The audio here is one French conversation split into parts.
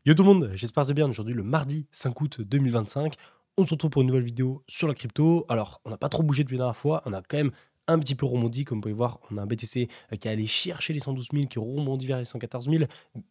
Yo tout le monde, j'espère que c'est bien. Aujourd'hui, le mardi 5 août 2025, on se retrouve pour une nouvelle vidéo sur la crypto. Alors, on n'a pas trop bougé depuis la dernière fois, on a quand même un petit peu rebondi. Comme vous pouvez voir, on a un BTC qui est allé chercher les 112 000, qui rebondit vers les 114 000.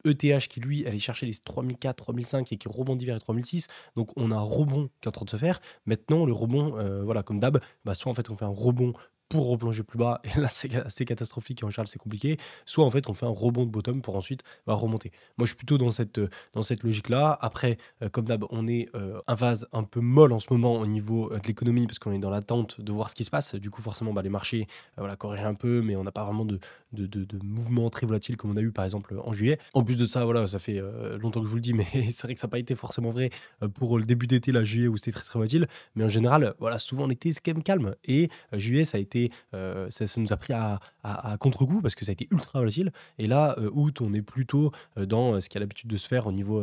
ETH qui, lui, allait chercher les 3004, 3005 et qui rebondit vers les 3006. Donc, on a un rebond qui est en train de se faire. Maintenant, le rebond, voilà, comme d'hab, soit en fait, on fait un rebond pour replonger plus bas, et là c'est assez catastrophique et en général c'est compliqué, soit en fait on fait un rebond de bottom pour ensuite remonter. Moi je suis plutôt dans cette logique-là. Après, comme d'hab, on est un vase un peu molle en ce moment au niveau de l'économie parce qu'on est dans l'attente de voir ce qui se passe. Du coup forcément les marchés voilà, corrigent un peu, mais on n'a pas vraiment de mouvements très volatiles comme on a eu par exemple en juillet. En plus de ça, voilà, ça fait longtemps que je vous le dis, mais c'est vrai que ça n'a pas été forcément vrai pour le début d'été, là, juillet, où c'était très très volatile. Mais en général, voilà, souvent l'été c'est quand même calme. Et juillet, ça a été ça nous a pris à contre-coup parce que ça a été ultra volatile. Et là, août, on est plutôt dans ce qui a l'habitude de se faire au niveau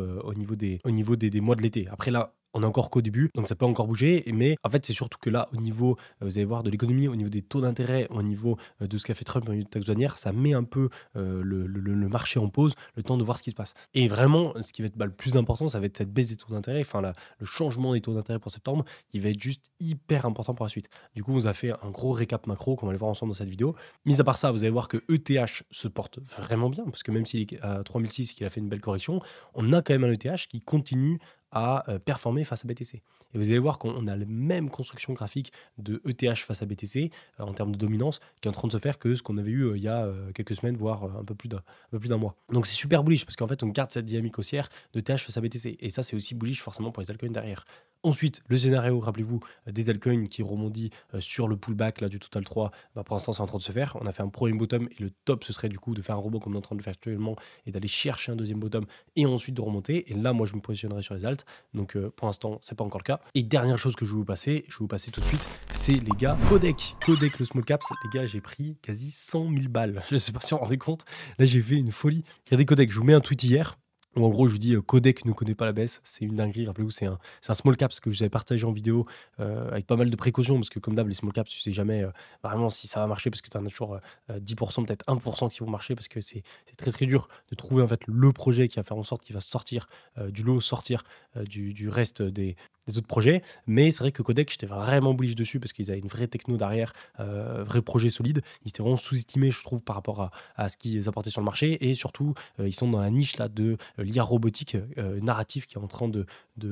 des mois de l'été. Après là, on est encore qu'au début, donc ça peut encore bouger. Mais en fait, c'est surtout que là, au niveau, vous allez voir, de l'économie, au niveau des taux d'intérêt, au niveau de ce qu'a fait Trump au niveau de taxe douanière, ça met un peu le marché en pause, le temps de voir ce qui se passe. Et vraiment, ce qui va être le plus important, ça va être cette baisse des taux d'intérêt, enfin le changement des taux d'intérêt pour septembre, qui va être juste hyper important pour la suite. Du coup, on vous a fait un gros récap macro qu'on va aller voir ensemble dans cette vidéo. Mis à part ça, vous allez voir que ETH se porte vraiment bien, parce que même s'il est à 3006, qu'il a fait une belle correction, on a quand même un ETH qui continue à performer face à BTC. Et vous allez voir qu'on a la même construction graphique de ETH face à BTC en termes de dominance qui est en train de se faire que ce qu'on avait eu il y a quelques semaines, voire un peu plus d'un mois. Donc c'est super bullish parce qu'en fait on garde cette dynamique haussière d'ETH face à BTC. Et ça c'est aussi bullish forcément pour les altcoins derrière. Ensuite, le scénario, rappelez-vous, des altcoins qui rebondit sur le pullback là, du Total 3, pour l'instant c'est en train de se faire. On a fait un premier bottom et le top ce serait du coup de faire un rebond comme on est en train de faire actuellement et d'aller chercher un deuxième bottom et ensuite de remonter. Et là moi je me positionnerai sur les alts. Donc pour l'instant c'est pas encore le cas. Et dernière chose que je vais vous passer tout de suite, c'est les gars Codec le small caps. Les gars, j'ai pris quasi 100 000 balles. Je sais pas si vous vous rendez compte, là j'ai fait une folie. Regardez Codec, je vous mets un tweet hier où en gros je vous dis Codec ne connaît pas la baisse, c'est une dinguerie. Rappelez-vous, c'est un small caps que je vous avais partagé en vidéo avec pas mal de précautions parce que comme d'hab les small caps tu sais jamais vraiment si ça va marcher parce que tu en as toujours 10%, peut-être 1% qui vont marcher parce que c'est très très dur de trouver en fait le projet qui va faire en sorte qu'il va sortir du lot, sortir du reste des autres projets. Mais c'est vrai que Codec, j'étais vraiment bullish dessus parce qu'ils avaient une vraie techno derrière, vrai projet solide. Ils étaient vraiment sous-estimés, je trouve, par rapport à ce qu'ils apportaient sur le marché. Et surtout, ils sont dans la niche là de l'IA robotique narratif qui est en train de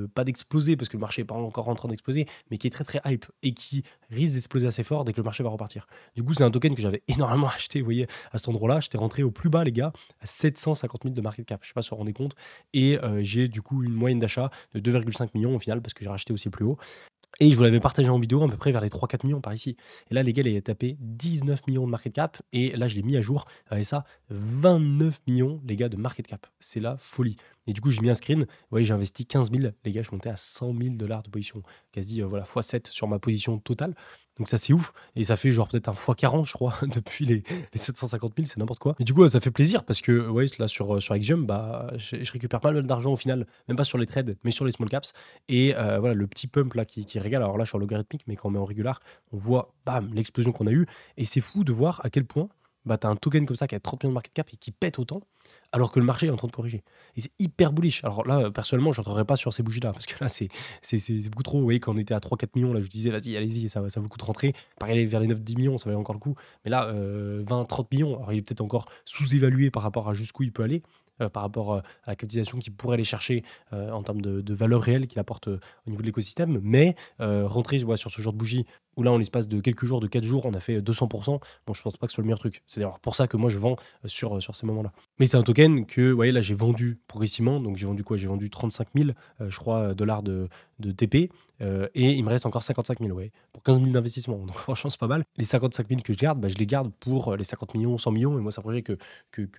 pas d'exploser parce que le marché n'est pas encore en train d'exploser, mais qui est très très hype et qui risque d'exploser assez fort dès que le marché va repartir. Du coup, c'est un token que j'avais énormément acheté, vous voyez, à cet endroit-là. J'étais rentré au plus bas, les gars, à 750 000 de market cap. Je ne sais pas si vous vous rendez compte. Et j'ai du coup une moyenne d'achat de 2,5 millions au final parce que j'ai racheté aussi plus haut. Et je vous l'avais partagé en vidéo à peu près vers les 3-4 millions par ici. Et là, les gars, il a tapé 19 millions de market cap. Et là, je l'ai mis à jour. Et ça, 29 millions, les gars, de market cap. C'est la folie. Et du coup, j'ai mis un screen. Vous voyez, j'ai investi 15 000. Les gars, je suis monté à 100 000 $ de position. Quasi, voilà, x7 sur ma position totale. Donc ça, c'est ouf. Et ça fait genre peut-être un x40, je crois, depuis les 750 000. C'est n'importe quoi. Et du coup, ça fait plaisir parce que, vous voyez, là, sur Axiom, je récupère pas mal d'argent au final. Même pas sur les trades, mais sur les small caps. Et voilà, le petit pump là qui régale. Alors là, je suis en logarithmique, mais quand on met en régular, on voit, bam, l'explosion qu'on a eue. Et c'est fou de voir à quel point tu as un token comme ça qui a 30 millions de market cap et qui pète autant, alors que le marché est en train de corriger. Et c'est hyper bullish. Alors là, personnellement, je n'entrerai pas sur ces bougies-là, parce que là, c'est beaucoup trop. Vous voyez, quand on était à 3-4 millions, là, je disais, vas-y, allez-y, ça vaut le coup de rentrer. Pareil, vers les 9-10 millions, ça valait encore le coup. Mais là, 20-30 millions, alors il est peut-être encore sous-évalué par rapport à jusqu'où il peut aller, par rapport à la capitalisation qu'il pourrait aller chercher en termes de valeur réelle qu'il apporte au niveau de l'écosystème. Mais rentrer sur ce genre de bougie, où là, en l'espace de quelques jours, de 4 jours, on a fait 200%, bon, je pense pas que ce soit le meilleur truc. C'est d'ailleurs pour ça que moi, je vends sur ces moments-là. Mais c'est un token que, vous voyez, là, j'ai vendu progressivement. Donc, j'ai vendu quoi? J'ai vendu 35 000, je crois, dollars de TP. Et il me reste encore 55 000, ouais, pour 15 000 d'investissement. Donc, franchement, c'est pas mal. Les 55 000 que je garde, je les garde pour les 50 millions, 100 millions. Et moi, c'est un projet que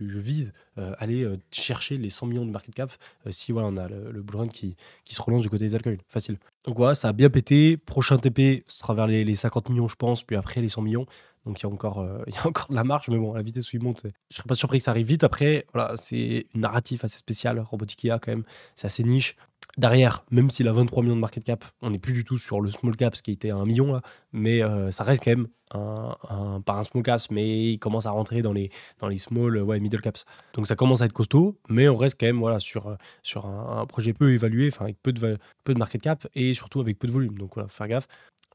je vise aller chercher les 100 millions de market cap si voilà, on a le bull run qui se relance du côté des altcoins. Facile. Donc voilà, ça a bien pété. Prochain TP, ce sera vers les 50 millions, je pense, puis après les 100 millions. Donc il y a encore de la marge, mais bon, la vitesse où il monte, je serais pas surpris que ça arrive vite. Après, voilà, c'est une narrative assez spéciale, Robotique IA quand même, c'est assez niche. Derrière, même s'il a 23 millions de market cap, on n'est plus du tout sur le small cap, ce qui était à 1 million là, mais ça reste quand même pas un small caps, mais il commence à rentrer dans les small, ouais, middle caps. Donc ça commence à être costaud, mais on reste quand même voilà, sur un projet peu évalué, enfin avec peu de market cap et surtout avec peu de volume. Donc voilà, faut faire gaffe.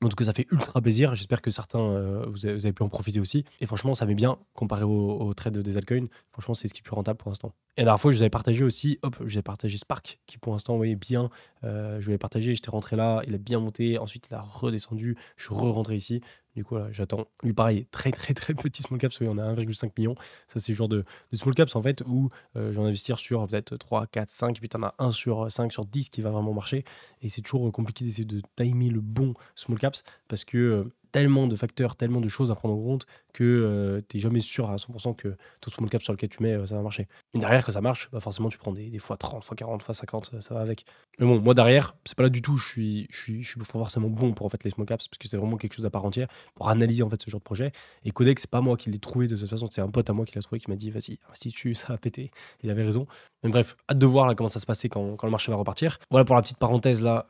En tout cas, ça fait ultra plaisir. J'espère que certains, vous avez pu en profiter aussi. Et franchement, ça met bien comparé au trade des altcoins. Franchement, c'est ce qui est plus rentable pour l'instant. Et la dernière fois, je vous avais partagé aussi, hop, je vous avais partagé Spark, qui pour l'instant, vous voyez, bien. Je l'ai partagé, j'étais rentré là, il a bien monté. Ensuite, il a redescendu. Je suis re-rentré ici. Du coup, là, j'attends. Lui, pareil, très, très, très petit small caps. Oui, on a 1,5 million. Ça, c'est le genre de small caps, en fait, où je vais en investir sur peut-être 3, 4, 5. Et puis, tu en as un sur 5, sur 10 qui va vraiment marcher. Et c'est toujours compliqué d'essayer de timer le bon small caps parce que tellement de facteurs, tellement de choses à prendre en compte que tu n'es jamais sûr à 100% que ton small cap sur lequel tu mets, ça va marcher. Et derrière, quand ça marche, bah forcément, tu prends des fois 30, fois 40, fois 50, ça va avec. Mais bon, moi derrière, c'est pas là du tout, je suis forcément bon pour en fait les small caps parce que c'est vraiment quelque chose à part entière pour analyser en fait ce genre de projet. Et Codex, c'est pas moi qui l'ai trouvé de cette façon, c'est un pote à moi qui l'a trouvé qui m'a dit vas-y, investis dessus, ça va péter. Il avait raison. Mais bref, hâte de voir là comment ça se passer quand le marché va repartir. Voilà pour la petite parenthèse là,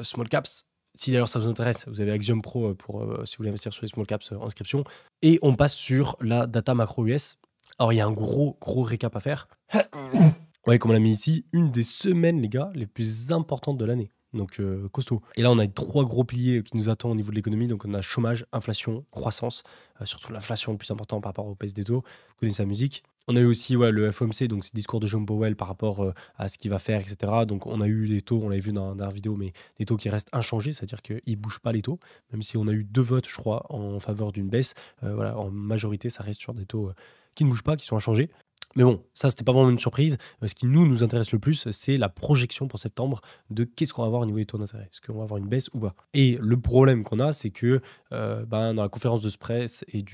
small caps. Si d'ailleurs ça vous intéresse, vous avez Axiom Pro pour si vous voulez investir sur les small caps en inscription. Et on passe sur la data macro US. Alors il y a un gros récap à faire. Ouais, comme on l'a mis ici, une des semaines, les gars, les plus importantes de l'année. Donc costaud. Et là, on a 3 gros piliers qui nous attendent au niveau de l'économie. Donc on a chômage, inflation, croissance. Surtout l'inflation le plus important par rapport au PSD taux. Vous connaissez la musique. On a eu aussi le FOMC, donc c'est le discours de Jerome Powell par rapport à ce qu'il va faire, etc. Donc on a eu des taux, on l'avait vu dans la vidéo, mais des taux qui restent inchangés, c'est-à-dire qu'ils ne bougent pas les taux, même si on a eu 2 votes, je crois, en faveur d'une baisse. Voilà, en majorité, ça reste sur des taux qui ne bougent pas, qui sont inchangés. Mais bon, ça, c'était pas vraiment une surprise. Ce qui nous intéresse le plus, c'est la projection pour septembre de qu'est-ce qu'on va avoir au niveau des taux d'intérêt. Est-ce qu'on va avoir une baisse ou pas? Et le problème qu'on a, c'est que dans la conférence de presse et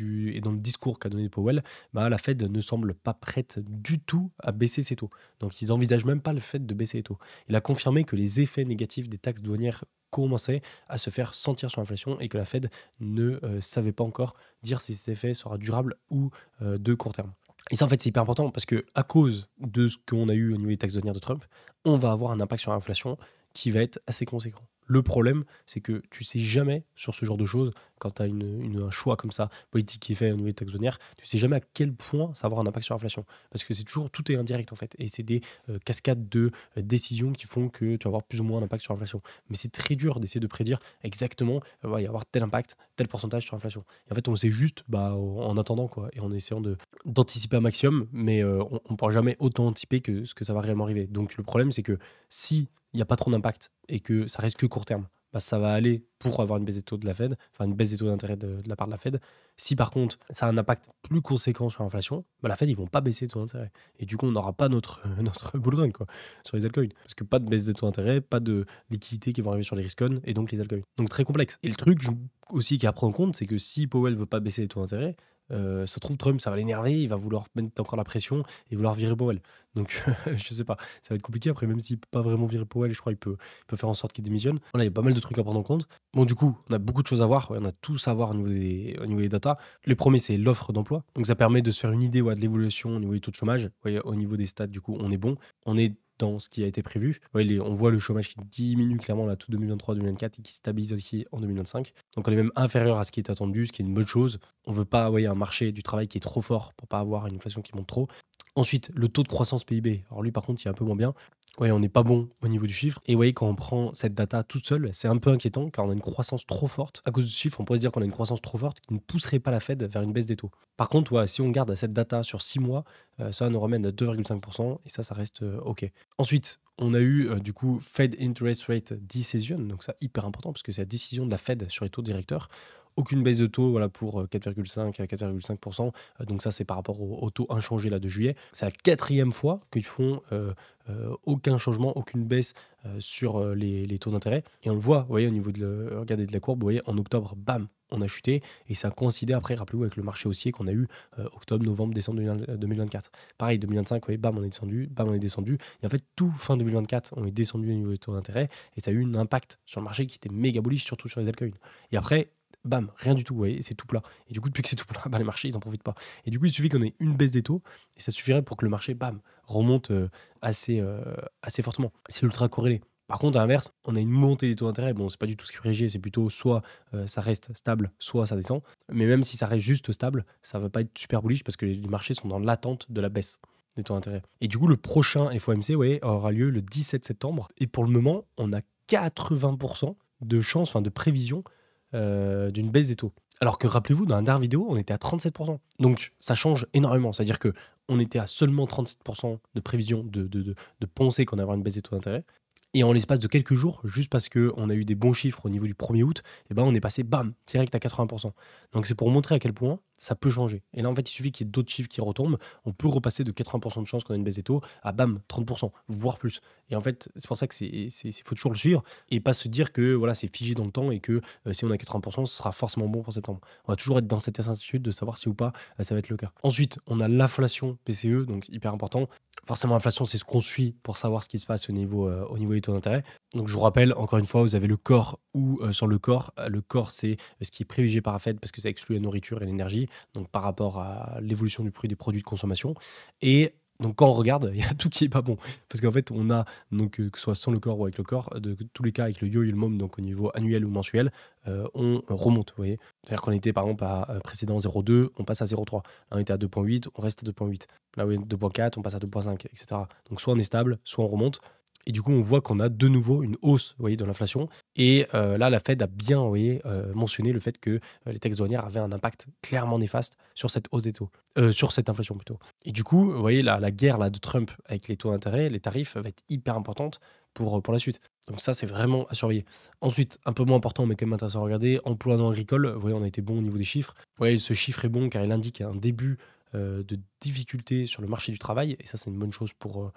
dans le discours qu'a donné Powell, la Fed ne semble pas prête du tout à baisser ses taux. Donc, ils n'envisagent même pas le fait de baisser les taux. Il a confirmé que les effets négatifs des taxes douanières commençaient à se faire sentir sur l'inflation et que la Fed ne savait pas encore dire si cet effet sera durable ou de court terme. Et ça, en fait, c'est hyper important parce que à cause de ce qu'on a eu au niveau des taxes douanières de Trump, on va avoir un impact sur l'inflation qui va être assez conséquent. Le problème, c'est que tu sais jamais sur ce genre de choses, quand tu as un choix comme ça, politique qui est fait au niveau des taxes douanières, tu sais jamais à quel point ça va avoir un impact sur l'inflation. Parce que c'est toujours, tout est indirect en fait. Et c'est des cascades de décisions qui font que tu vas avoir plus ou moins d'impact sur l'inflation. Mais c'est très dur d'essayer de prédire exactement, il va y avoir tel impact, tel pourcentage sur l'inflation. Et en fait, on le sait juste en attendant, quoi, et en essayant d'anticiper un maximum, mais on ne pourra jamais autant anticiper que ce que ça va réellement arriver. Donc le problème, c'est que si il n'y a pas trop d'impact et que ça reste que court terme, ça va aller pour avoir une baisse des taux de la Fed, enfin une baisse des taux d'intérêt de la part de la Fed. Si par contre ça a un impact plus conséquent sur l'inflation, la Fed ils vont pas baisser les taux d'intérêt. Et du coup on n'aura pas notre bull run quoi, sur les altcoins. Parce que pas de baisse des taux d'intérêt, pas de liquidité qui vont arriver sur les risques on et donc les altcoins. Donc très complexe. Et le truc aussi qui est à prendre en compte, c'est que si Powell veut pas baisser les taux d'intérêt, ça se trouve Trump ça va l'énerver, il va vouloir mettre encore la pression et vouloir virer Powell. Donc je sais pas, ça va être compliqué après, même s'il peut pas vraiment virer Powell, je crois qu'il peut faire en sorte qu'il démissionne. Voilà, il y a pas mal de trucs à prendre en compte. Bon, du coup, on a beaucoup de choses à voir, on a tout à voir au niveau des datas. Le premier, c'est l'offre d'emploi. Donc ça permet de se faire une idée de l'évolution au niveau du taux de chômage. Au niveau des stats, du coup, on est bon. On est dans ce qui a été prévu. On voit le chômage qui diminue clairement là tout 2023-2024 et qui stabilise aussi en 2025. Donc on est même inférieur à ce qui est attendu, ce qui est une bonne chose. On veut pas un marché du travail qui est trop fort pour pas avoir une inflation qui monte trop. Ensuite, le taux de croissance PIB. Alors lui, par contre, il est un peu moins bien. On n'est pas bon au niveau du chiffre. Et vous voyez, quand on prend cette data toute seule, c'est un peu inquiétant car on a une croissance trop forte. À cause du chiffre, on pourrait se dire qu'on a une croissance trop forte qui ne pousserait pas la Fed vers une baisse des taux. Par contre, si on garde cette data sur 6 mois, ça nous ramène à 2,5% et ça reste OK. Ensuite, on a eu du coup Fed Interest Rate Decision, donc ça hyper important parce que c'est la décision de la Fed sur les taux directeurs. Aucune baisse de taux pour 4,5 à 4,5%. Donc ça, c'est par rapport au taux inchangé là, de juillet. C'est la 4e fois qu'ils font aucun changement, aucune baisse sur les taux d'intérêt. Et on le voit, vous voyez, au niveau regardez de la courbe, vous voyez, en octobre, bam, on a chuté. Et ça a coïncidé après, rappelez-vous, avec le marché haussier qu'on a eu octobre, novembre, décembre 2024. Pareil, 2025, vous voyez, bam, on est descendu, bam, on est descendu. Et en fait, tout fin 2024, on est descendu au niveau des taux d'intérêt. Et ça a eu un impact sur le marché qui était méga bullish, surtout sur les altcoins. Et après, bam, rien du tout, vous voyez, c'est tout plat. Et du coup, depuis que c'est tout plat, les marchés, ils n'en profitent pas. Et du coup, il suffit qu'on ait une baisse des taux, et ça suffirait pour que le marché, bam, remonte assez fortement. C'est ultra corrélé. Par contre, à l'inverse, on a une montée des taux d'intérêt. Bon, c'est pas du tout ce qui est privilégié, c'est plutôt soit ça reste stable, soit ça descend. Mais même si ça reste juste stable, ça va pas être super bullish parce que les marchés sont dans l'attente de la baisse des taux d'intérêt. Et du coup, le prochain FOMC aura lieu le 17 septembre. Et pour le moment, on a 80% de chance, enfin de prévision d'une baisse des taux. Alors que rappelez-vous, dans la dernière vidéo, on était à 37%. Donc ça change énormément. C'est-à-dire que on était à seulement 37% de prévision de penser qu'on allait avoir une baisse des taux d'intérêt. Et en l'espace de quelques jours, juste parce qu'on a eu des bons chiffres au niveau du 1er août, et ben on est passé, bam, direct à 80%. Donc c'est pour montrer à quel point ça peut changer. Et là, en fait, il suffit qu'il y ait d'autres chiffres qui retombent. On peut repasser de 80% de chance qu'on ait une baisse des taux à, bam, 30%, voire plus. Et en fait, c'est pour ça que faut toujours le suivre et pas se dire que voilà, c'est figé dans le temps et que si on a 80%, ce sera forcément bon pour septembre. On va toujours être dans cette incertitude de savoir si ou pas ça va être le cas. Ensuite, on a l'inflation PCE, donc hyper important. Forcément, l'inflation, c'est ce qu'on suit pour savoir ce qui se passe au niveau des taux d'intérêt. Donc, je vous rappelle, encore une fois, vous avez le corps ou sur le corps. Le corps, c'est ce qui est privilégié par la Fed parce que ça exclut la nourriture et l'énergie, donc par rapport à l'évolution du prix des produits de consommation. Et donc, quand on regarde, il y a tout qui est pas bon. Parce qu'en fait, on a, donc, que ce soit sans le corps ou avec le corps, de tous les cas, avec le yo et le mom, donc au niveau annuel ou mensuel, on remonte. Vous voyez, c'est-à-dire qu'on était par exemple à précédent 0,2, on passe à 0,3. Là, on était à 2,8, on reste à 2,8. Là, oui, 2,4, on passe à 2,5, etc. Donc, soit on est stable, soit on remonte. Et du coup, on voit qu'on a de nouveau une hausse, vous voyez, de l'inflation. Et là, la Fed a bien, vous voyez, mentionné le fait que les taxes douanières avaient un impact clairement néfaste sur cette hausse des taux, sur cette inflation plutôt. Et du coup, vous voyez, la guerre là, de Trump avec les taux d'intérêt, les tarifs, va être hyper importante pour la suite. Donc ça, c'est vraiment à surveiller. Ensuite, un peu moins important, mais quand même intéressant à regarder, emploi non agricole. Vous voyez, on a été bon au niveau des chiffres. Vous voyez, ce chiffre est bon car il indique un début de difficultés sur le marché du travail, et ça c'est une bonne chose pour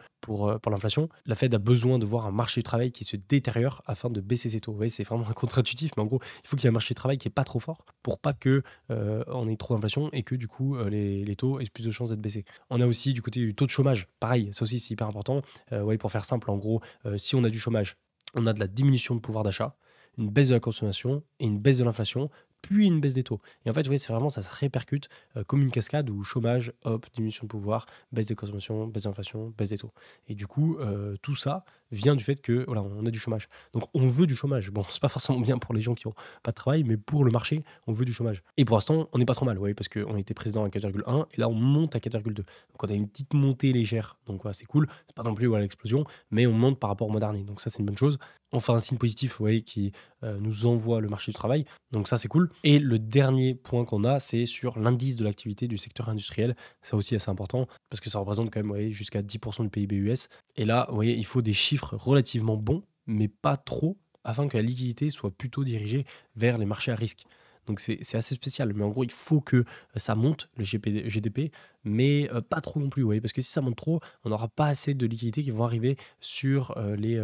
l'inflation. La Fed a besoin de voir un marché du travail qui se détériore afin de baisser ses taux. Vous voyez, c'est vraiment contre-intuitif, mais en gros, il faut qu'il y ait un marché du travail qui n'est pas trop fort pour pas que on ait trop d'inflation et que du coup les taux aient plus de chances d'être baissés. On a aussi du côté du taux de chômage, pareil, ça aussi c'est hyper important. Ouais, pour faire simple, en gros, si on a du chômage, on a de la diminution de pouvoir d'achat, une baisse de la consommation et une baisse de l'inflation, puis une baisse des taux. Et en fait, vous voyez, c'est vraiment, ça se répercute comme une cascade où chômage, hop, diminution de pouvoir, baisse des consommations, baisse de l'inflation, baisse des taux. Et du coup, tout ça vient du fait que voilà, on a du chômage. Donc on veut du chômage. Bon, c'est pas forcément bien pour les gens qui n'ont pas de travail, mais pour le marché, on veut du chômage. Et pour l'instant, on n'est pas trop mal, vous voyez, parce qu'on était président à 4,1 et là on monte à 4,2. Donc on a une petite montée légère. Donc voilà, c'est cool. C'est pas non plus voilà, l'explosion, mais on monte par rapport au mois dernier. Donc ça, c'est une bonne chose. Enfin, un signe positif, vous voyez, qui nous envoie le marché du travail. Donc ça, c'est cool. Et le dernier point qu'on a, c'est sur l'indice de l'activité du secteur industriel. Ça aussi, assez important, parce que ça représente quand même, vous voyez, jusqu'à 10% du PIB US. Et là, vous voyez, il faut des chiffres relativement bons, mais pas trop, afin que la liquidité soit plutôt dirigée vers les marchés à risque. Donc c'est assez spécial, mais en gros, il faut que ça monte, le GDP, mais pas trop non plus, vous voyez, parce que si ça monte trop, on n'aura pas assez de liquidités qui vont arriver sur les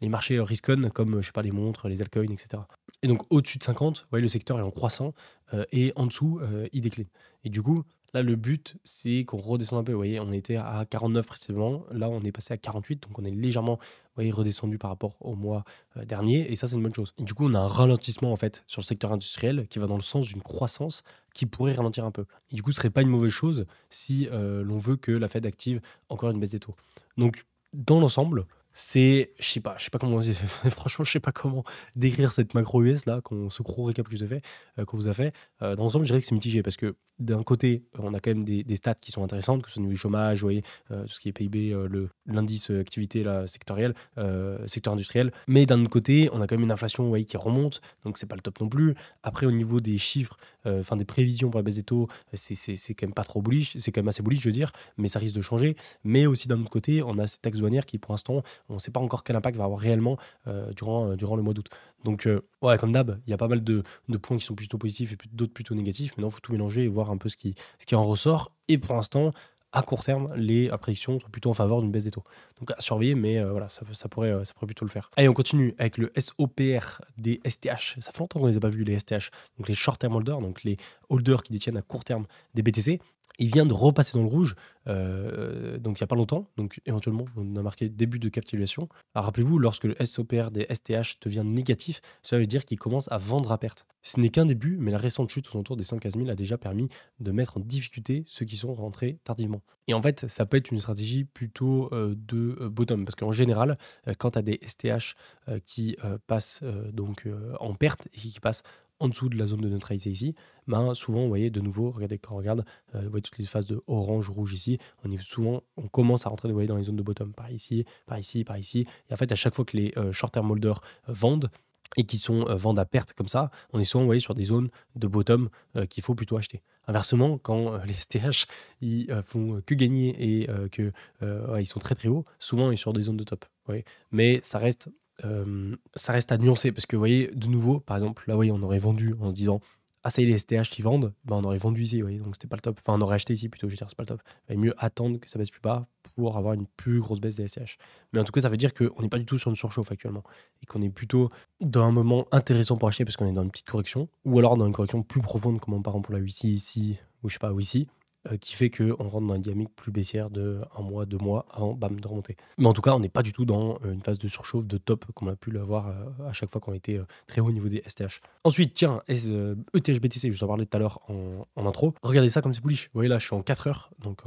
marchés risk-on, comme, je sais pas, les montres, les altcoins, etc. Et donc, au-dessus de 50, vous voyez, le secteur est en croissant, et en dessous, il décline. Et du coup, là, le but, c'est qu'on redescende un peu. Vous voyez, on était à 49 précédemment. Là, on est passé à 48. Donc, on est légèrement redescendu par rapport au mois dernier. Et ça, c'est une bonne chose. Et du coup, on a un ralentissement, en fait, sur le secteur industriel qui va dans le sens d'une croissance qui pourrait ralentir un peu. Et du coup, ce serait pas une mauvaise chose si l'on veut que la Fed active encore une baisse des taux. Donc, dans l'ensemble, c'est, je sais pas comment, franchement, je sais pas comment décrire cette macro US là, ce gros récap que qu'on vous a fait. Dans l'ensemble, je dirais que c'est mitigé parce que d'un côté, on a quand même des stats qui sont intéressantes, que ce soit au niveau du chômage, vous voyez, tout ce qui est PIB, l'indice activité là, sectorielle, secteur industriel. Mais d'un autre côté, on a quand même une inflation, vous voyez, qui remonte, donc c'est pas le top non plus. Après, au niveau des chiffres, enfin des prévisions pour la baisse des taux, c'est quand même pas trop bullish, c'est quand même assez bullish, je veux dire, mais ça risque de changer. Mais aussi d'un autre côté, on a cette taxe douanière qui, pour l'instant, on ne sait pas encore quel impact va avoir réellement durant le mois d'août. Donc, ouais, comme d'hab, il y a pas mal de points qui sont plutôt positifs et d'autres plutôt négatifs. Maintenant, il faut tout mélanger et voir un peu ce qui en ressort. Et pour l'instant, à court terme, les prédictions sont plutôt en faveur d'une baisse des taux. Donc, à surveiller, mais voilà, ça pourrait plutôt le faire. Allez, on continue avec le SOPR des STH. Ça fait longtemps qu'on ne les a pas vus, les STH. Donc, les short-term holders, donc les holders qui détiennent à court terme des BTC. Il vient de repasser dans le rouge, donc il n'y a pas longtemps. Donc éventuellement, on a marqué début de capitulation. Alors rappelez-vous, lorsque le SOPR des STH devient négatif, ça veut dire qu'il commence à vendre à perte. Ce n'est qu'un début, mais la récente chute aux alentours des 115 000 a déjà permis de mettre en difficulté ceux qui sont rentrés tardivement. Et en fait, ça peut être une stratégie plutôt de bottom, parce qu'en général, quand tu as des STH qui passent en perte et qui passent en dessous de la zone de neutralité ici, ben souvent, vous voyez, de nouveau, regardez, quand on regarde, vous voyez toutes les phases de orange, rouge ici, on commence à rentrer, vous voyez, dans les zones de bottom, par ici, par ici, par ici. Et en fait, à chaque fois que les short-term holders vendent, et qui sont vendent à perte comme ça, on est souvent, vous voyez, sur des zones de bottom qu'il faut plutôt acheter. Inversement, quand les STH ils font que gagner et ils sont très très hauts, souvent on est sur des zones de top. Vous voyez. Mais ça reste à nuancer parce que vous voyez, de nouveau, par exemple, là, vous voyez, on aurait vendu en se disant ah, ça y est, les STH qui vendent, ben, on aurait vendu ici, vous voyez, donc c'était pas le top. Enfin, on aurait acheté ici plutôt, je veux dire, c'est pas le top. Il vaut mieux attendre que ça baisse plus bas pour avoir une plus grosse baisse des STH. Mais en tout cas, ça veut dire qu'on n'est pas du tout sur une surchauffe actuellement et qu'on est plutôt dans un moment intéressant pour acheter parce qu'on est dans une petite correction ou alors dans une correction plus profonde, comme par exemple là, ici, ou je sais pas, ou ici. Qui fait qu'on rentre dans une dynamique plus baissière de 1 mois, 2 mois avant de remonter. Mais en tout cas, on n'est pas du tout dans une phase de surchauffe, de top, comme on a pu l'avoir à chaque fois qu'on était très haut au niveau des STH. Ensuite, tiens, ETH BTC, je vous en parlais tout à l'heure en intro. Regardez ça comme c'est bullish. Vous voyez là, je suis en 4 heures, donc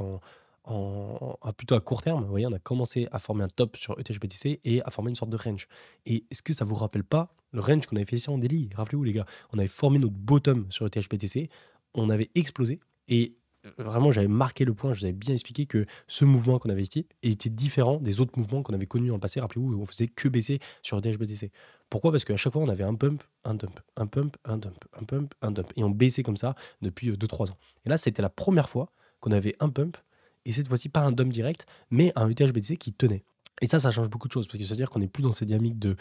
plutôt à court terme. Vous voyez, on a commencé à former un top sur ETH BTC et à former une sorte de range. Et est-ce que ça vous rappelle pas le range qu'on avait fait ici en daily? Rappelez-vous les gars, on avait formé notre bottom sur ETH BTC, on avait explosé et vraiment, j'avais marqué le point, je vous avais bien expliqué que ce mouvement qu'on avait ici était différent des autres mouvements qu'on avait connus dans le passé. Rappelez-vous, où on faisait que baisser sur DHBTC. Pourquoi? Parce qu'à chaque fois, on avait un pump, un dump, un pump, un dump, un pump, un dump. Et on baissait comme ça depuis 2-3 ans. Et là, c'était la première fois qu'on avait un pump, et cette fois-ci, pas un dump direct, mais un ETH-BTC qui tenait. Et ça change beaucoup de choses, parce que ça veut dire qu'on n'est plus dans cette dynamique de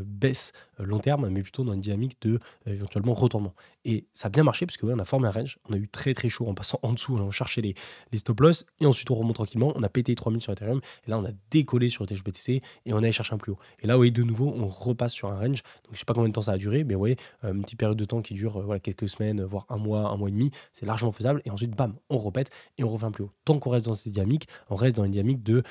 baisse long terme, mais plutôt dans une dynamique de éventuellement retournement. Et ça a bien marché, parce que on a formé un range, on a eu très très chaud en passant en dessous, on cherchait les stop loss, et ensuite on remonte tranquillement, on a pété 3000 sur Ethereum, et là on a décollé sur ETH-BTC, et on allait chercher un plus haut. Et là, vous voyez, de nouveau, on repasse sur un range, donc je sais pas combien de temps ça a duré, mais vous voyez, une petite période de temps qui dure quelques semaines, voire un mois et demi, c'est largement faisable, et ensuite, bam, on repète, et on revient un plus haut. Tant qu'on reste dans cette dynamique, on reste dans une dynamique de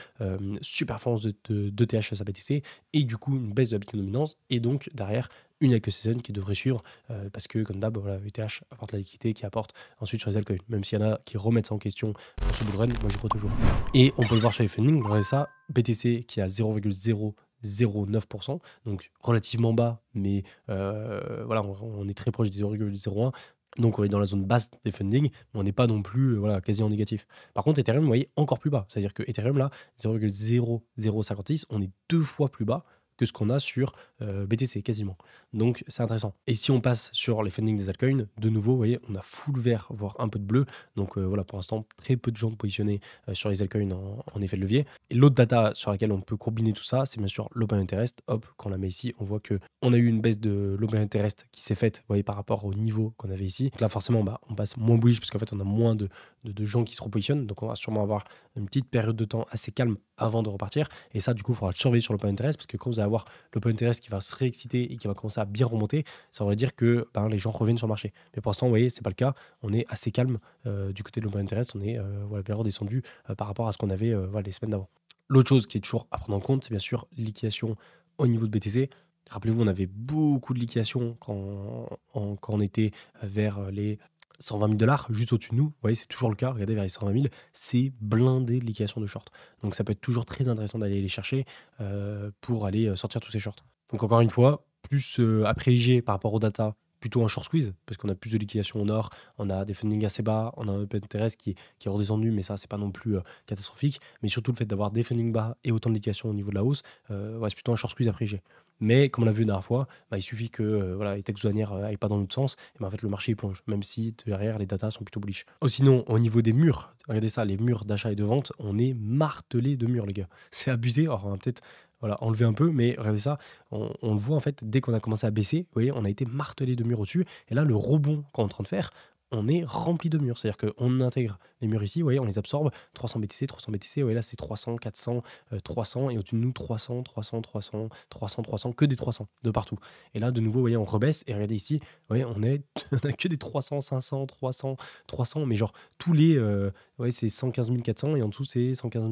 super performance de TH BTC et du coup une baisse de la Bitcoin dominance et donc derrière une Elke Season qui devrait suivre parce que comme d'hab voilà, ETH apporte la liquidité qui apporte ensuite sur les altcoins, même s'il y en a qui remettent ça en question pour ce bull run, moi j'y crois toujours. Et on peut le voir sur les fundings, regardez ça, BTC qui a 0,009%, donc relativement bas, mais voilà, on est très proche des 0,01. Donc on est dans la zone basse des funding, mais on n'est pas non plus quasi en négatif. Par contre, Ethereum, vous voyez, encore plus bas. C'est-à-dire que Ethereum, là, 0,0056, on est 2 fois plus bas que ce qu'on a sur BTC, quasiment. Donc c'est intéressant. Et si on passe sur les fundings des altcoins, de nouveau, vous voyez, on a full vert, voire un peu de bleu. Donc voilà, pour l'instant, très peu de gens positionnés sur les altcoins en effet de levier. Et l'autre data sur laquelle on peut combiner tout ça, c'est bien sûr l'open interest. Hop, quand on la met ici, on voit qu'on a eu une baisse de l'open interest qui s'est faite, vous voyez, par rapport au niveau qu'on avait ici. Donc là, forcément, on passe moins bullish parce qu'en fait, on a moins de gens qui se repositionnent. Donc on va sûrement avoir une petite période de temps assez calme avant de repartir. Et ça, du coup, il faudra le surveiller sur l'open interest parce que quand vous allez avoir l'open interest qui va se réexciter et qui va commencer à bien remonter, ça veut dire que les gens reviennent sur le marché. Mais pour l'instant, vous voyez, c'est pas le cas. On est assez calme du côté de l'open interest. On est bien redescendu par rapport à ce qu'on avait les semaines d'avant. L'autre chose qui est toujours à prendre en compte, c'est bien sûr liquidation au niveau de BTC. Rappelez-vous, on avait beaucoup de liquidation quand on était vers les 120 000 $, juste au-dessus de nous. Vous voyez, c'est toujours le cas. Regardez, vers les 120 000, c'est blindé de liquidation de short. Donc, ça peut être toujours très intéressant d'aller les chercher pour aller sortir tous ces shorts. Donc, encore une fois, plus à privilégier par rapport aux data, plutôt un short squeeze, parce qu'on a plus de liquidation au nord, on a des fundings assez bas, on a un open interest qui est redescendu, mais ça, c'est pas non plus catastrophique. Mais surtout, le fait d'avoir des fundings bas et autant de liquidation au niveau de la hausse, c'est plutôt un short squeeze à privilégier. Mais comme on l'a vu la dernière fois, il suffit que les textes douanières n'aillent pas dans l'autre sens, et en fait le marché il plonge, même si derrière les datas sont plutôt bullish. Sinon, au niveau des murs, regardez ça, les murs d'achat et de vente, on est martelé de murs les gars. C'est abusé, alors on va peut-être enlever un peu, mais regardez ça, on le voit en fait, dès qu'on a commencé à baisser, vous voyez, on a été martelé de murs au-dessus, et là le rebond qu'on est en train de faire, on est rempli de murs. C'est-à-dire qu'on intègre les murs ici, vous voyez, on les absorbe, 300 BTC, 300 BTC, vous voyez là c'est 300, 400, 300, et au-dessus de nous 300, 300, 300, 300, 300, que des 300 de partout. Et là de nouveau, vous voyez, on rebaisse, et regardez ici, vous voyez, on a que des 300, 500, 300, 300, mais genre tous les, ouais, c'est 115 400, et en dessous c'est 115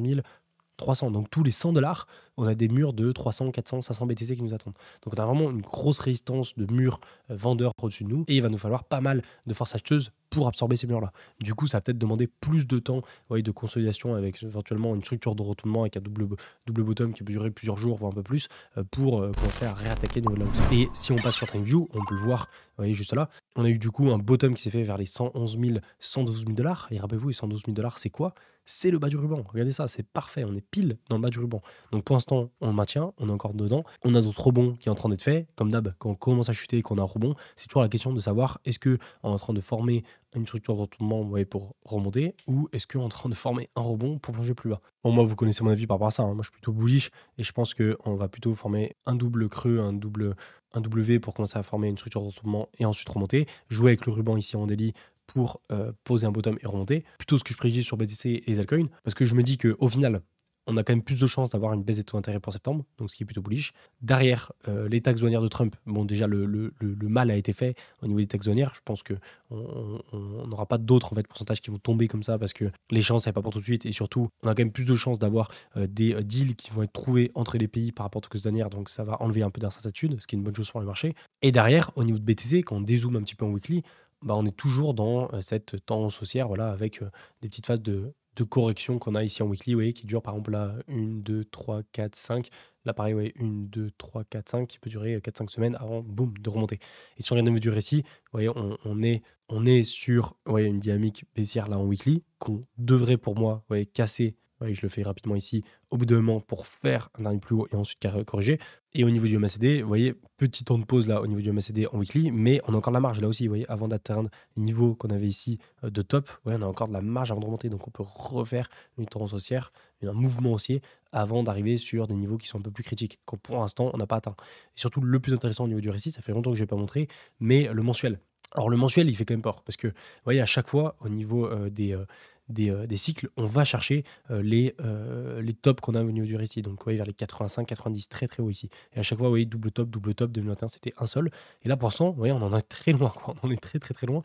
300. Donc tous les 100 $, on a des murs de 300, 400, 500 BTC qui nous attendent. Donc on a vraiment une grosse résistance de murs vendeurs au-dessus de nous, et il va nous falloir pas mal de force acheteuse pour absorber ces murs-là. Du coup, ça va peut-être demander plus de temps, ouais, de consolidation avec éventuellement une structure de retournement avec un double bottom qui peut durer plusieurs jours, voire un peu plus, pour commencer à réattaquer au niveau de la hausse. Et si on passe sur TradingView, on peut le voir, vous voyez juste là, on a eu du coup un bottom qui s'est fait vers les 111 000, 112 000 $. Et rappelez-vous, les 112 000 $, c'est quoi? C'est le bas du ruban. Regardez ça, c'est parfait, on est pile dans le bas du ruban. Donc pour l'instant, on le maintient, on est encore dedans. On a d'autres rebonds qui est en train d'être fait. Comme d'hab, quand on commence à chuter et qu'on a un rebond, c'est toujours la question de savoir est-ce qu'on est en train de former une structure de retournement, vous voyez, pour remonter, ou est-ce qu'on est en train de former un rebond pour plonger plus bas. Bon, moi, vous connaissez mon avis par rapport à ça, hein. Moi, je suis plutôt bullish et je pense qu'on va plutôt former un double creux, un W pour commencer à former une structure de retournement et ensuite remonter. Jouer avec le ruban ici en daily pour poser un bottom et remonter. Plutôt ce que je privilégie sur BTC et les altcoins, parce que je me dis qu'au final, on a quand même plus de chances d'avoir une baisse des taux d'intérêt pour septembre, donc ce qui est plutôt bullish. Derrière, les taxes douanières de Trump, bon déjà le mal a été fait au niveau des taxes douanières. Je pense qu'on n'aura pas d'autres en fait, pourcentages qui vont tomber comme ça parce que les chances, c'est pas pour tout de suite. Et surtout, on a quand même plus de chances d'avoir des deals qui vont être trouvés entre les pays par rapport aux taxes douanières, donc ça va enlever un peu d'incertitude, ce qui est une bonne chose pour le marché. Et derrière, au niveau de BTC, quand on dézoome un petit peu en weekly, bah, on est toujours dans cette tendance haussière, voilà, avec des petites phases de correction qu'on a ici en weekly, vous voyez, qui dure par exemple là 1, 2, 3, 4, 5. Là, pareil, ouais, 1, 2, 3, 4, 5, qui peut durer 4-5 semaines avant, boum, de remonter. Et si on regarde au niveau du récit, vous voyez, on est sur, ouais, une dynamique baissière là en weekly, qu'on devrait pour moi, ouais, casser. Ouais, je le fais rapidement ici, au bout d'un moment pour faire un dernier plus haut et ensuite corriger. Et au niveau du MACD, vous voyez, petit temps de pause là au niveau du MACD en weekly, mais on a encore de la marge là aussi, vous voyez, avant d'atteindre les niveaux qu'on avait ici de top, ouais, on a encore de la marge avant de remonter, donc on peut refaire une tendance haussière, un mouvement haussier avant d'arriver sur des niveaux qui sont un peu plus critiques, qu'on pour l'instant on n'a pas atteint. Et surtout le plus intéressant au niveau du récit, ça fait longtemps que je n'ai pas montré, mais le mensuel. Alors le mensuel, il fait quand même peur, parce que vous voyez, à chaque fois, au niveau des cycles, on va chercher les tops qu'on a au niveau du récit. Donc, vous voyez, vers les 85, 90, très très haut ici. Et à chaque fois, vous voyez, double top, 2021, c'était un seul. Et là, pour l'instant, vous voyez, on en est très loin, quoi. On en est très très très loin.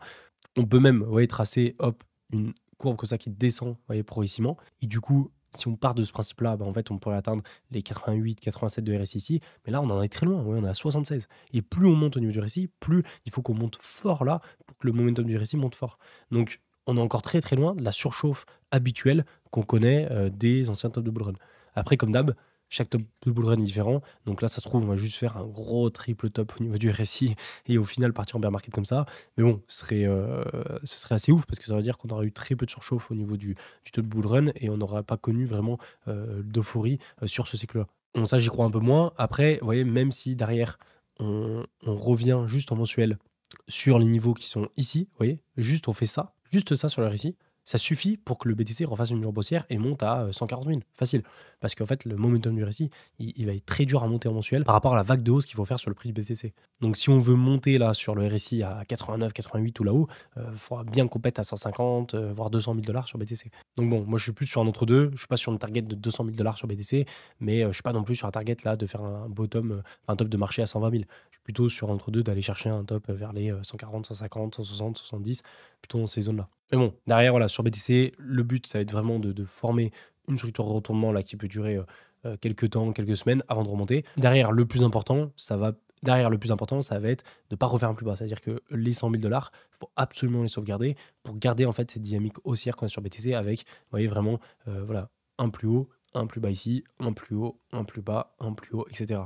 On peut même, vous voyez, tracer, hop, une courbe comme ça qui descend, vous voyez, progressivement. Et du coup, si on part de ce principe-là, bah, en fait, on pourrait atteindre les 88, 87 de RSI ici. Mais là, on en est très loin. Ouais, on est à 76. Et plus on monte au niveau du récit, plus il faut qu'on monte fort là pour que le momentum du récit monte fort. Donc, on est encore très très loin de la surchauffe habituelle qu'on connaît des anciens top de bull run. Après, comme d'hab, chaque top de bull run est différent. Donc là, ça se trouve, on va juste faire un gros triple top au niveau du RSI et au final partir en bear market comme ça. Mais bon, ce serait assez ouf parce que ça veut dire qu'on aurait eu très peu de surchauffe au niveau du top bull run et on n'aurait pas connu vraiment d'euphorie sur ce cycle-là. Bon, ça, j'y crois un peu moins. Après, vous voyez, même si derrière, on revient juste en mensuel sur les niveaux qui sont ici, vous voyez, juste on fait ça, juste ça sur le RSI, ça suffit pour que le BTC refasse une jambe haussière et monte à 140 000, facile. Parce qu'en fait, le momentum du RSI, il va être très dur à monter en mensuel par rapport à la vague de hausse qu'il faut faire sur le prix du BTC. Donc si on veut monter là sur le RSI à 89, 88 ou là-haut, il faudra bien qu'on pète à 150, voire 200 000 $ sur BTC. Donc bon, moi je suis plus sur un entre-deux, je suis pas sur une target de 200 000 $ sur BTC, mais je suis pas non plus sur un target là de faire un bottom, un top de marché à 120 000. Je suis plutôt sur un entre-deux d'aller chercher un top vers les 140, 150, 160, 170, plutôt dans ces zones-là. Mais bon, derrière, voilà, sur BTC, le but, ça va être vraiment de former une structure de retournement là, qui peut durer quelques temps, quelques semaines avant de remonter. Derrière, le plus important, ça va être de ne pas refaire un plus bas. C'est-à-dire que les 100 000 $, il faut absolument les sauvegarder pour garder en fait cette dynamique haussière qu'on a sur BTC avec, vous voyez, vraiment, voilà, un plus haut, un plus bas ici, un plus haut, un plus bas, un plus haut, etc.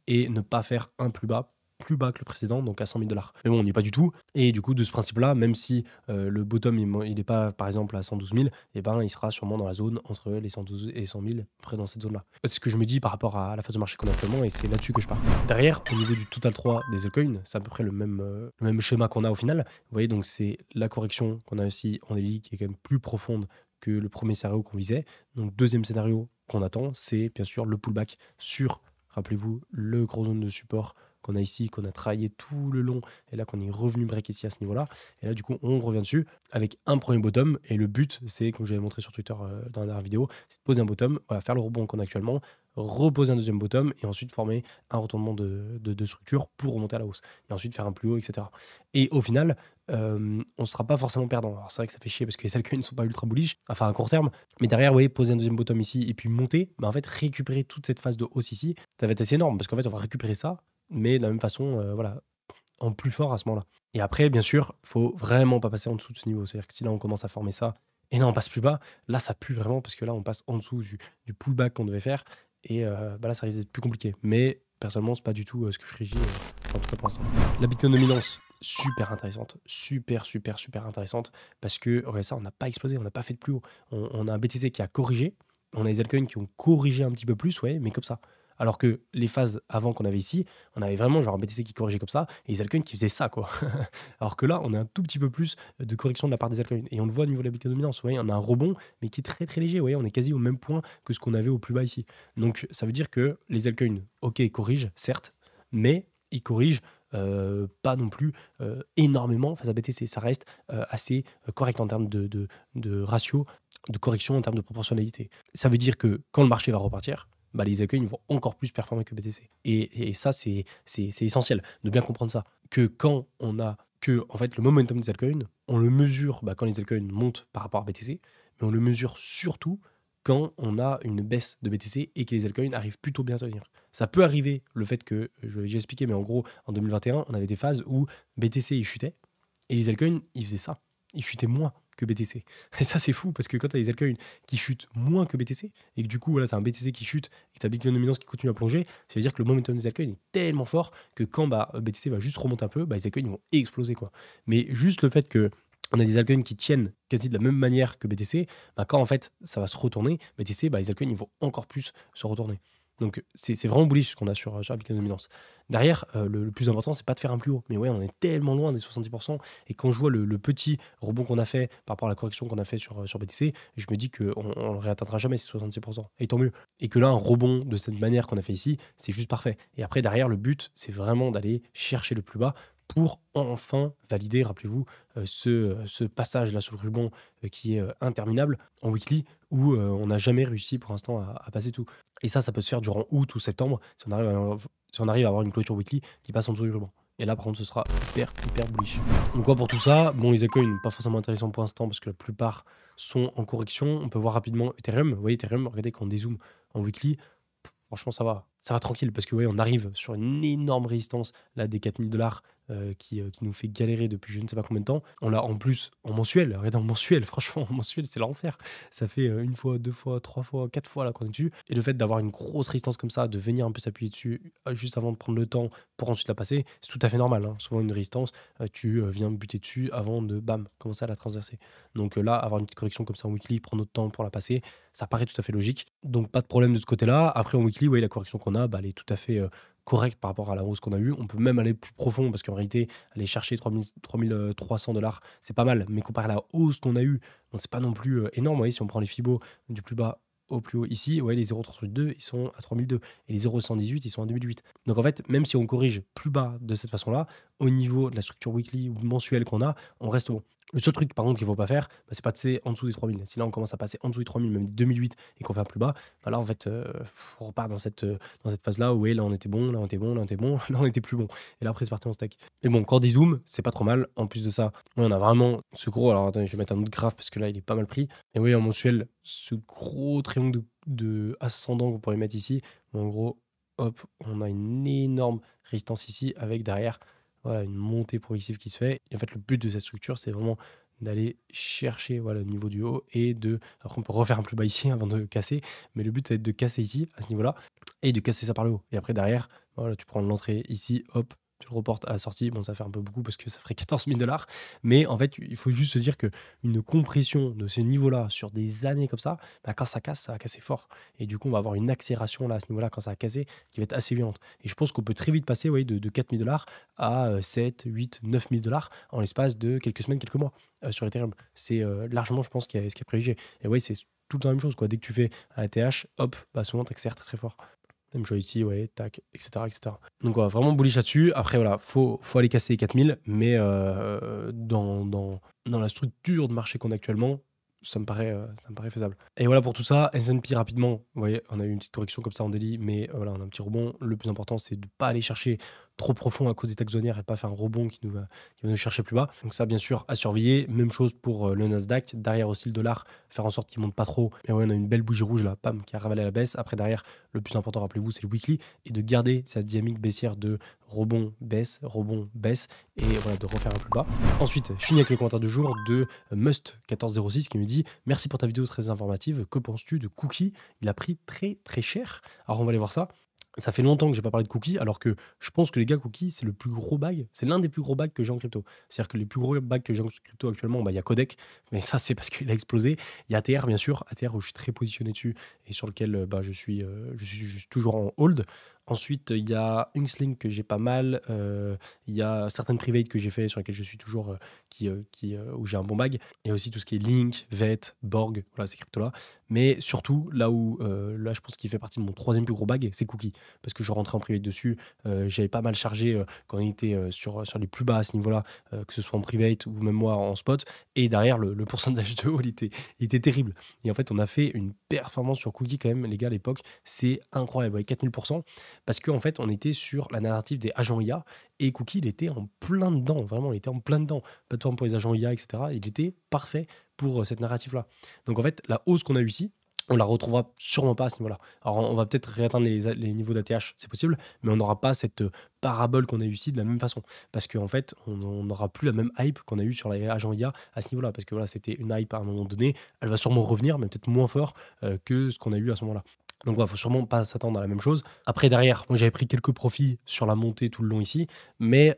Et ne pas faire un plus bas que le précédent, donc à 100 000 $. Mais bon, on n'y est pas du tout. Et du coup, de ce principe-là, même si le bottom, il n'est pas, par exemple, à 112 000, eh ben, il sera sûrement dans la zone entre les 112 et 100 000, près dans cette zone-là. C'est ce que je me dis par rapport à la phase de marché qu'on a actuellement, et c'est là-dessus que je pars. Derrière, au niveau du total 3 des altcoins, c'est à peu près le même schéma qu'on a au final. Vous voyez, donc c'est la correction qu'on a aussi en daily, qui est quand même plus profonde que le premier scénario qu'on visait. Donc, deuxième scénario qu'on attend, c'est bien sûr le pullback sur, rappelez-vous, le gros zone de support qu'on a ici, qu'on a travaillé tout le long, et là qu'on est revenu break ici à ce niveau-là. Et là, du coup, on revient dessus avec un premier bottom. Et le but, c'est, comme je l'avais montré sur Twitter dans la dernière vidéo, c'est de poser un bottom, voilà, faire le rebond qu'on a actuellement, reposer un deuxième bottom et ensuite former un retournement de structure pour remonter à la hausse. Et ensuite faire un plus haut, etc. Et au final, on ne sera pas forcément perdant. Alors c'est vrai que ça fait chier parce que les altcoins ne sont pas ultra bullish, enfin à court terme, mais derrière, oui, poser un deuxième bottom ici et puis monter, bah en fait récupérer toute cette phase de hausse ici, ça va être assez énorme parce qu'en fait on va récupérer ça, mais de la même façon, voilà, en plus fort à ce moment-là. Et après, bien sûr, il faut vraiment pas passer en dessous de ce niveau. C'est-à-dire que si là on commence à former ça, et là on passe plus bas, là ça pue vraiment parce que là on passe en dessous du pullback qu'on devait faire, et bah là ça risque d'être plus compliqué. Mais personnellement, c'est pas du tout ce que je ferais, en tout cas pour l'instant. La Bitcoin dominance, super intéressante, super intéressante, parce que ouais, ça on n'a pas explosé, on n'a pas fait de plus haut. On a un BTC qui a corrigé, on a des altcoins qui ont corrigé un petit peu plus, ouais, mais comme ça. Alors que les phases avant qu'on avait ici, on avait vraiment genre un BTC qui corrigeait comme ça et les altcoins qui faisaient ça, quoi. Alors que là, on a un tout petit peu plus de correction de la part des altcoins. Et on le voit au niveau de la Bitcoin dominance. Vous voyez, on a un rebond, mais qui est très léger. Vous voyez, on est quasi au même point que ce qu'on avait au plus bas ici. Donc ça veut dire que les altcoins, ok, ils corrigent, certes, mais ils corrigent pas non plus énormément face à BTC. Ça reste assez correct en termes de ratio, de correction, en termes de proportionnalité. Ça veut dire que quand le marché va repartir, bah, les altcoins vont encore plus performer que BTC. Et ça, c'est essentiel de bien comprendre ça. Que quand on a que en fait, le momentum des altcoins, on le mesure bah, quand les altcoins montent par rapport à BTC, mais on le mesure surtout quand on a une baisse de BTC et que les altcoins arrivent plutôt bien à tenir. Ça peut arriver, le fait que, j'ai expliqué, mais en gros, en 2021, on avait des phases où BTC, il chutait, et les altcoins, ils faisaient ça. Ils chutaient moins que BTC. Et ça, c'est fou, parce que quand tu as des altcoins qui chutent moins que BTC, et que du coup, voilà, tu as un BTC qui chute, et que tu as Bitcoin dominance qui continue à plonger, ça veut dire que le momentum des altcoins est tellement fort que quand bah, BTC va juste remonter un peu, bah, les altcoins vont exploser, quoi. Mais juste le fait que on a des altcoins qui tiennent quasi de la même manière que BTC, bah, quand en fait ça va se retourner, BTC, bah, les altcoins ils vont encore plus se retourner. Donc c'est vraiment bullish ce qu'on a sur la Bitcoin dominance. Derrière, le plus important, c'est pas de faire un plus haut. Mais ouais, on est tellement loin des 70%. Et quand je vois le petit rebond qu'on a fait par rapport à la correction qu'on a fait sur BTC, je me dis qu'on ne réatteindra jamais ces 66%. Et tant mieux. Et que là, un rebond de cette manière qu'on a fait ici, c'est juste parfait. Et après, derrière, le but, c'est vraiment d'aller chercher le plus bas pour enfin valider, rappelez-vous, ce passage-là sur le ruban qui est interminable en weekly, où on n'a jamais réussi pour l'instant à passer tout. Et ça peut se faire durant août ou septembre, si on arrive à avoir une clôture weekly qui passe en dessous du ruban. Et là, par contre, ce sera hyper bullish. Donc quoi pour tout ça? Bon, les altcoins, pas forcément intéressants pour l'instant parce que la plupart sont en correction. On peut voir rapidement Ethereum. Vous voyez, Ethereum, regardez quand on dézoome en weekly, franchement, ça va tranquille parce que ouais, on arrive sur une énorme résistance là des 4000 $ qui nous fait galérer depuis je ne sais pas combien de temps. On l'a en plus en mensuel. Regardez en mensuel, franchement, en mensuel, c'est l'enfer. Ça fait une fois, deux fois, trois fois, quatre fois là qu'on est dessus. Et le fait d'avoir une grosse résistance comme ça, de venir un peu s'appuyer dessus juste avant de prendre le temps pour ensuite la passer, c'est tout à fait normal. Hein. Souvent, une résistance, tu viens buter dessus avant de bam, commencer à la transverser. Donc là, avoir une petite correction comme ça en weekly, prendre notre temps pour la passer, ça paraît tout à fait logique. Donc pas de problème de ce côté-là. Après, en weekly, ouais, la correction qu'on a, bah, elle est tout à fait correcte par rapport à la hausse qu'on a eue. On peut même aller plus profond parce qu'en réalité, aller chercher 3300 $, c'est pas mal. Mais comparé à la hausse qu'on a eue, bon, c'est pas non plus énorme. Vous voyez, si on prend les Fibos du plus bas au plus haut ici, ouais, les 0,332, ils sont à 3002 et les 0,118, ils sont à 2008. Donc en fait, même si on corrige plus bas de cette façon-là, au niveau de la structure weekly ou mensuelle qu'on a, on reste bon. Le seul truc, par contre, qu'il ne faut pas faire, bah, c'est passer en dessous des 3000. Si là, on commence à passer en dessous des 3000, même des 2008, et qu'on fait un plus bas, bah là, en fait, on repart dans cette phase-là où, ouais, là, on était bon, là, on était bon, là, on était bon, là, on était plus bon. Et là, après, c'est parti en stack. Mais bon, quand des zooms, c'est pas trop mal. En plus de ça, ouais, on a vraiment ce gros. Alors, attendez, je vais mettre un autre graphe parce que là, il est pas mal pris. Et oui, en mensuel, ce gros triangle de ascendant qu'on pourrait mettre ici. En gros, hop, on a une énorme résistance ici avec derrière. Voilà, une montée progressive qui se fait. Et en fait, le but de cette structure, c'est vraiment d'aller chercher voilà, le niveau du haut et de... Alors, on peut refaire un plus bas ici avant de casser, mais le but, c'est de casser ici, à ce niveau-là, et de casser ça par le haut. Et après, derrière, voilà, tu prends l'entrée ici, hop, tu le reportes à la sortie. Bon, ça fait un peu beaucoup parce que ça ferait 14 000 $. Mais en fait, il faut juste se dire qu'une compression de ces niveaux-là sur des années comme ça, bah, quand ça casse, ça va casser fort. Et du coup, on va avoir une accélération là, à ce niveau-là, quand ça va casser, qui va être assez violente. Et je pense qu'on peut très vite passer de 4 000 $ à 7, 8, 9 000 $ en l'espace de quelques semaines, quelques mois sur Ethereum. C'est largement, je pense, ce qui est préjugé. Et ouais, c'est tout la même chose, quoi. Dès que tu fais un ETH, hop, bah, souvent, tu accélères très, très fort. Même chose ici, ouais, tac, etc., etc. Donc voilà, vraiment bullish là-dessus. Après, voilà, faut aller casser les 4000, mais dans la structure de marché qu'on a actuellement, ça me paraît faisable. Et voilà pour tout ça. S&P rapidement, vous voyez, on a eu une petite correction comme ça en daily, mais voilà, on a un petit rebond. Le plus important, c'est de ne pas aller chercher trop profond à cause des taxes douanières et de pas faire un rebond qui va nous chercher plus bas. Donc ça, bien sûr, à surveiller. Même chose pour le Nasdaq. Derrière aussi le dollar, faire en sorte qu'il ne monte pas trop. Mais ouais, on a une belle bougie rouge là, pam, qui a ravalé à la baisse. Après, derrière, le plus important, rappelez-vous, c'est le weekly et de garder cette dynamique baissière de rebond, baisse, et voilà, de refaire un plus bas. Ensuite, je finis avec le commentaire du jour de Must1406 qui me dit « Merci pour ta vidéo très informative. Que penses-tu de Cookie? Il a pris très très cher. » Alors on va aller voir ça. Ça fait longtemps que j'ai pas parlé de Cookie, alors que je pense que les gars, Cookie, c'est le plus gros bag. C'est l'un des plus gros bags que j'ai en crypto. C'est-à-dire que les plus gros bags que j'ai en crypto actuellement, il y a Codec, mais ça, c'est parce qu'il a explosé. Il y a ATR, bien sûr, ATR où je suis très positionné dessus et sur lequel je suis toujours en hold. Ensuite, il y a Unxlink que j'ai pas mal. Il y a certaines privates que j'ai fait sur lesquelles je suis toujours, où j'ai un bon bag. Il y a aussi tout ce qui est Link, VET, Borg, voilà, ces cryptos-là. Mais surtout, là où là, je pense qu'il fait partie de mon troisième plus gros bag, c'est Cookie. Parce que je rentrais en private dessus. J'avais pas mal chargé quand on était sur les plus bas à ce niveau-là, que ce soit en private ou même moi en spot. Et derrière, le pourcentage de haul, il était terrible. Et en fait, on a fait une performance sur Cookie quand même, les gars, à l'époque. C'est incroyable, avec 4000%. Parce qu'en fait, on était sur la narrative des agents IA et Cookie, il était en plein dedans, vraiment, il était en plein dedans. Plateforme pour les agents IA, etc. Il était parfait pour cette narrative-là. Donc en fait, la hausse qu'on a eue ici, on la retrouvera sûrement pas à ce niveau-là. Alors on va peut-être réatteindre les niveaux d'ATH, c'est possible, mais on n'aura pas cette parabole qu'on a eue ici de la même façon. Parce qu'en fait, on n'aura plus la même hype qu'on a eue sur les agents IA à ce niveau-là. Parce que voilà, c'était une hype à un moment donné, elle va sûrement revenir, mais peut-être moins fort que ce qu'on a eu à ce moment-là. Donc il ne faut sûrement pas s'attendre à la même chose. Après, derrière, moi j'avais pris quelques profits sur la montée tout le long ici, mais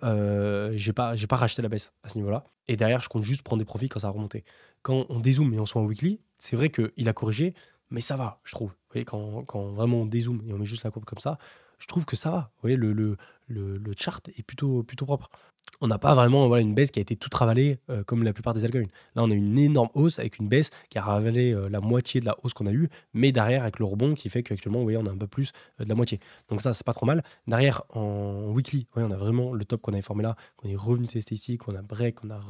j'ai pas racheté la baisse à ce niveau-là. Et derrière, je compte juste prendre des profits quand ça a remonté. Quand on dézoome et on soit en weekly, c'est vrai qu'il a corrigé, mais ça va, je trouve. Vous voyez, quand vraiment on dézoome et on met juste la courbe comme ça, je trouve que ça va. Vous voyez, le chart est plutôt propre. On n'a pas vraiment une baisse qui a été toute ravalée comme la plupart des altcoins. Là, on a une énorme hausse avec une baisse qui a ravalé la moitié de la hausse qu'on a eue, mais derrière, avec le rebond qui fait qu'actuellement, vous voyez, on a un peu plus de la moitié. Donc ça, c'est pas trop mal. Derrière, en weekly, on a vraiment le top qu'on avait formé là, qu'on est revenu tester ici, qu'on a break, qu'on a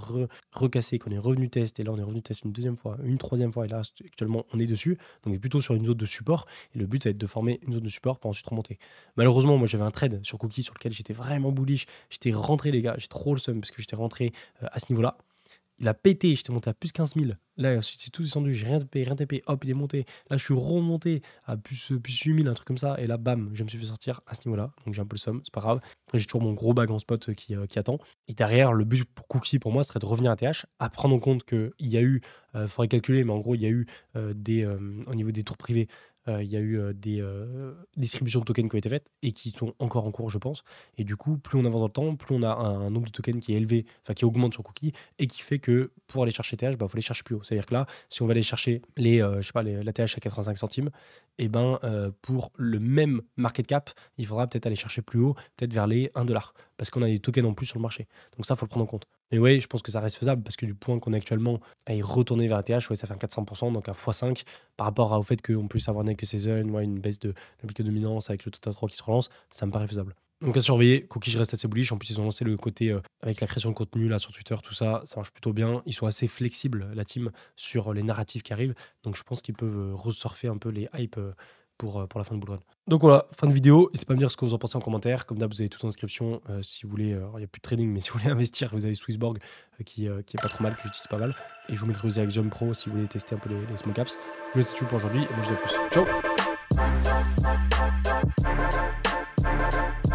recassé, qu'on est revenu tester. Et là, on est revenu tester une deuxième fois, une troisième fois. Et là, actuellement, on est dessus. Donc, on est plutôt sur une zone de support. Et le but, ça va être de former une zone de support pour ensuite remonter. Malheureusement, moi, j'avais un trade sur Cookie sur lequel j'étais vraiment bullish. J'étais rentré, les gars. J'ai trop le seum parce que j'étais rentré à ce niveau-là. Il a pété, j'étais monté à plus 15 000. Là, ensuite, c'est tout descendu, j'ai rien tapé. Hop, il est monté. Là, je suis remonté à plus 8 000, un truc comme ça. Et là, bam, je me suis fait sortir à ce niveau-là. Donc, j'ai un peu le somme, c'est pas grave. Après, j'ai toujours mon gros bag en spot qui attend. Et derrière, le but pour Cookie, pour moi, serait de revenir à TH, à prendre en compte qu'il y a eu, faudrait calculer, mais en gros, il y a eu au niveau des tours privés, il y a eu des distributions de tokens qui ont été faites et qui sont encore en cours, je pense. Et du coup, plus on avance dans le temps, plus on a un nombre de tokens qui est élevé, enfin qui augmente sur Cookie et qui fait que pour aller chercher TH, il faut aller chercher plus haut. C'est-à-dire que là, si on va aller chercher la TH à 85 centimes, et pour le même market cap, il faudra peut-être aller chercher plus haut, peut-être vers les 1$, parce qu'on a des tokens en plus sur le marché. Donc ça, il faut le prendre en compte. Et oui, je pense que ça reste faisable parce que du point qu'on est actuellement à y retourner vers ATH, ça fait un 400%, donc un x5 par rapport au fait qu'on puisse avoir Naked Season, une baisse de l'appliqué dominance avec le Tota 3 qui se relance, ça me paraît faisable. Donc à surveiller, Cookie, je reste assez bullish. En plus, ils ont lancé le côté avec la création de contenu là sur Twitter, tout ça, ça marche plutôt bien. Ils sont assez flexibles, la team, sur les narratifs qui arrivent. Donc je pense qu'ils peuvent ressurfer un peu les hypes pour la fin de bull run. Donc voilà, fin de vidéo. N'hésitez pas à me dire ce que vous en pensez en commentaire. Comme d'hab, vous avez tout en description. Si vous voulez, il n'y a plus de trading, mais si vous voulez investir, vous avez Swissborg qui est pas trop mal, que j'utilise pas mal. Et je vous mettrai aussi Axiom Pro si vous voulez tester un peu les small caps. Je vous laisse tout pour aujourd'hui et moi je vous dis à plus. Ciao!